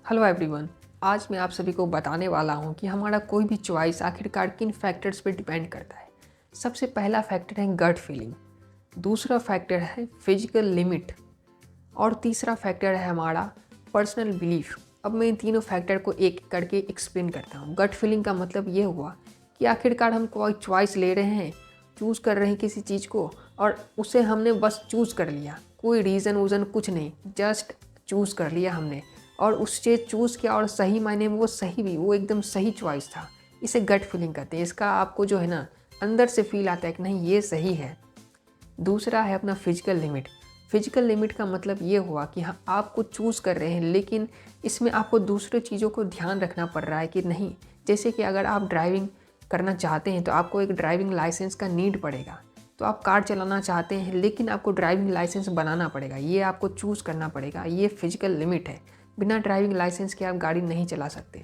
Hello everyone. आज मैं आप सभी को बताने वाला हूं कि हमारा कोई भी चॉइस आखिरकार किन फैक्टर्स पे डिपेंड करता है। सबसे पहला फैक्टर है गट फीलिंग, दूसरा फैक्टर है फिजिकल लिमिट और तीसरा फैक्टर है हमारा पर्सनल बिलीफ। अब मैं इन तीनों फैक्टर को एक एक करके एक्सप्लेन करता हूँ। गट फीलिंग का मतलब ये हुआ कि आखिरकार हम कोई चॉइस ले रहे हैं, चूज़ कर रहे हैं किसी चीज़ को और उसे हमने बस चूज़ कर लिया, कोई रीज़न वूज़न कुछ नहीं, जस्ट चूज़ कर लिया हमने और उससे चूज़ किया और सही मायने में वो सही भी, वो एकदम सही चॉइस था। इसे गट फीलिंग कहते हैं। इसका आपको जो है ना अंदर से फील आता है कि नहीं ये सही है। दूसरा है अपना फिजिकल लिमिट। फिजिकल लिमिट का मतलब ये हुआ कि हाँ आप कुछ चूज़ कर रहे हैं लेकिन इसमें आपको दूसरे चीज़ों को ध्यान रखना पड़ रहा है कि नहीं। जैसे कि अगर आप ड्राइविंग करना चाहते हैं तो आपको एक ड्राइविंग लाइसेंस का नीड पड़ेगा। तो आप कार चलाना चाहते हैं लेकिन आपको ड्राइविंग लाइसेंस बनाना पड़ेगा, ये आपको चूज़ करना पड़ेगा। ये फिजिकल लिमिट है। बिना ड्राइविंग लाइसेंस के आप गाड़ी नहीं चला सकते।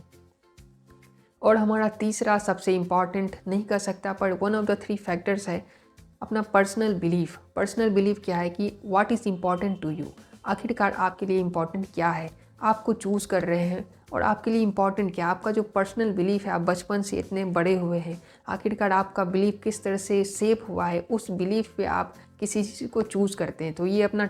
और हमारा तीसरा सबसे इम्पॉर्टेंट नहीं कह सकता पर one of the three factors है अपना पर्सनल बिलीफ। पर्सनल बिलीफ क्या है कि what is important to you. आखिरकार आपके लिए इम्पॉर्टेंट क्या है, आपको चूज़ कर रहे हैं और आपके लिए इम्पॉर्टेंट क्या है। आपका जो पर्सनल बिलीफ है, आप बचपन से इतने बड़े हुए हैं, आखिरकार आपका बिलीफ किस तरह से सेप हुआ है, उस बिलीफ पे आप किसी चीज़ को चूज़ करते हैं। तो ये अपना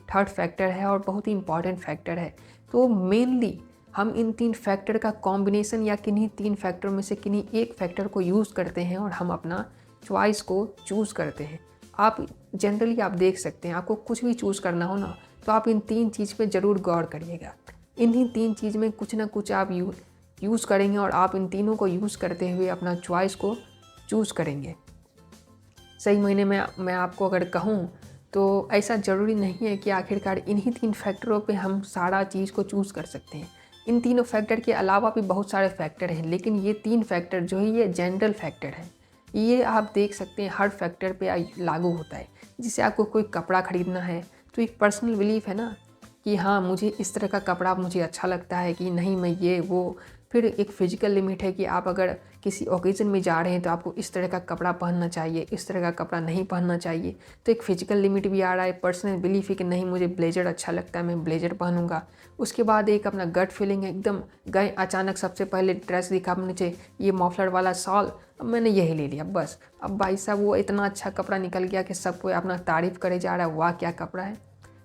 थर्ड फैक्टर है और बहुत ही इंपॉर्टेंट फैक्टर है। तो मेनली हम इन तीन फैक्टर का कॉम्बिनेशन या किन्हीं तीन फैक्टर में से किन्हीं एक फैक्टर को यूज़ करते हैं और हम अपना चॉइस को चूज़ करते हैं। आप जनरली आप देख सकते हैं, आपको कुछ भी चूज़ करना हो ना तो आप इन तीन चीज़ पे ज़रूर गौर करिएगा। इन्हीं तीन चीज़ में कुछ ना कुछ आप यूज़ करेंगे और आप इन तीनों को यूज़ करते हुए अपना चॉइस को चूज़ करेंगे। सही मायने में मैं आपको अगर कहूँ तो ऐसा ज़रूरी नहीं है कि आखिरकार इन्हीं तीन फैक्टरों पे हम सारा चीज़ को चूज़ कर सकते हैं। इन तीनों फैक्टर के अलावा भी बहुत सारे फैक्टर हैं लेकिन ये तीन फैक्टर जो है ये जनरल फैक्टर है। ये आप देख सकते हैं हर फैक्टर पे लागू होता है। जैसे आपको कोई कपड़ा ख़रीदना है तो एक पर्सनल बिलीफ है ना कि हाँ मुझे इस तरह का कपड़ा मुझे अच्छा लगता है कि नहीं मैं ये वो। फिर एक फ़िज़िकल लिमिट है कि आप अगर किसी ओकेज़न में जा रहे हैं तो आपको इस तरह का कपड़ा पहनना चाहिए, इस तरह का कपड़ा नहीं पहनना चाहिए। तो एक फ़िज़िकल लिमिट भी आ रहा है। पर्सनल बिलीफ है कि नहीं मुझे ब्लेज़र अच्छा लगता है, मैं ब्लेज़र पहनूँगा। उसके बाद एक अपना गट फीलिंग है, एकदम गए अचानक सबसे पहले ड्रेस दिखा मुझे ये मफलर वाला शॉल, अब मैंने यही ले लिया बस। अब भाई साहब वो इतना अच्छा कपड़ा निकल गया कि सब कोई अपना तारीफ़ करे जा रहा है, वाह क्या कपड़ा है।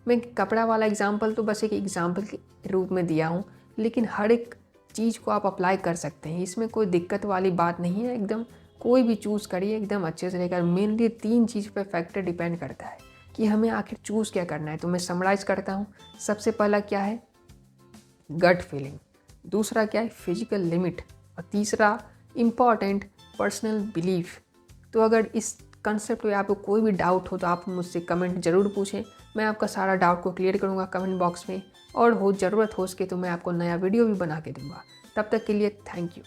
मैं कपड़ा वाला एग्ज़ाम्पल तो बस एक एग्ज़ाम्पल के रूप में दिया हूँ लेकिन हर एक चीज़ को आप अप्लाई कर सकते हैं। इसमें कोई दिक्कत वाली बात नहीं है। एकदम कोई भी चूज़ करिए एकदम अच्छे से रहेगा। मेनली तीन चीज़ पे फैक्टर डिपेंड करता है कि हमें आखिर चूज़ क्या करना है। तो मैं समराइज़ करता हूँ। सबसे पहला क्या है गट फीलिंग, दूसरा क्या है फिजिकल लिमिट और तीसरा इम्पॉर्टेंट पर्सनल बिलीफ। तो अगर इस कंसेप्ट में आपको कोई भी डाउट हो तो आप मुझसे कमेंट ज़रूर पूछें। मैं आपका सारा डाउट को क्लियर करूँगा कमेंट बॉक्स में और हो ज़रूरत हो सके तो मैं आपको नया वीडियो भी बना के दूँगा। तब तक के लिए थैंक यू।